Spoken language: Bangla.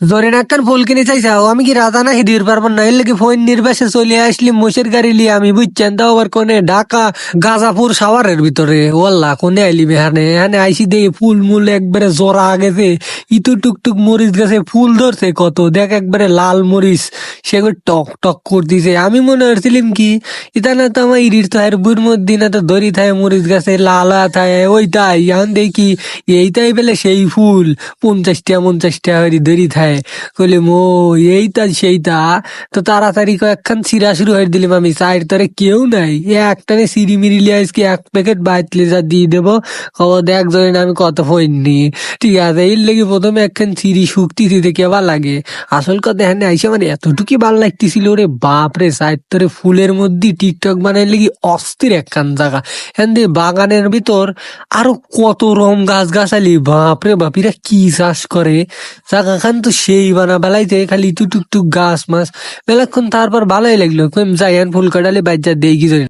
জরিনা একখান ফুল কিনে চাইছাও, আমি কি রাজা না হিদির পারবো না, এর লেগে ফোন নির্বাসে চলে আসলি মোষের গাড়ি লিয়ে আমি, বুঝছেন? তাও আবার কোনে ঢাকা গাজাপুর সাভারের ভিতরে। ওয়াল্লা কোনে আইলি এখানে এখানে আইসি দেখি ফুল মূল একবারে জোড়া গেছে, ইতু টুকটুক মরিচ গাছে ফুল ধরছে কত, দেখ একবারে লাল মরিচ, সেগুলো টক টক করতেছে। আমি মনে করছিলাম কি এটা না তো আমার ইরির তো আর বুর মধ্যে না তো দড়ি থাকে মরিচ গাছে লাল হয়ে থাকে ওইটাই, এখন দেখি এইটাই পেলে সেই ফুল 50টা 50টা করে দড়ি থাকে। কইলাম ও এইটা সেইটা, তো তাড়াতাড়ি কয়েকখান ছিঁড়া শুরু হয়ে দিলাম আমি, চায়ের তরে কেউ নাই, একটানে সিঁড়ি মিড়ি লিয়ে আজকে 1 প্যাকেট বাইতলে যা দিয়ে দেবো, খবর দেখ জরিনা আমি কত ফইনি। ঠিক আছে, এর লেগে প্রথমে একখান সিঁড়ি শুকতিছি দেখে আবার লাগে। আসল কথা এখানে আইসা মানে এতটুকুই ভাল লাগতেছিল রে বাপ রে, চায়ের তরে ফুলের মধ্যে টিকটক বানাই লেগে অস্থির একখান জায়গা। এখান দিয়ে বাগানের ভিতর আরো কত রকম গাছ গাছালি, বাপরে বাপ, এরা কি চাষ করে! জায়গা খান তো সেই বানা বেলাইতে খালি টুক টুক গাছ মাছ মেলাক্ষণ, তারপর ভালোই লাগলো, কইম যাই ফুল কাটালে বাজ্যা দেই কি জানি।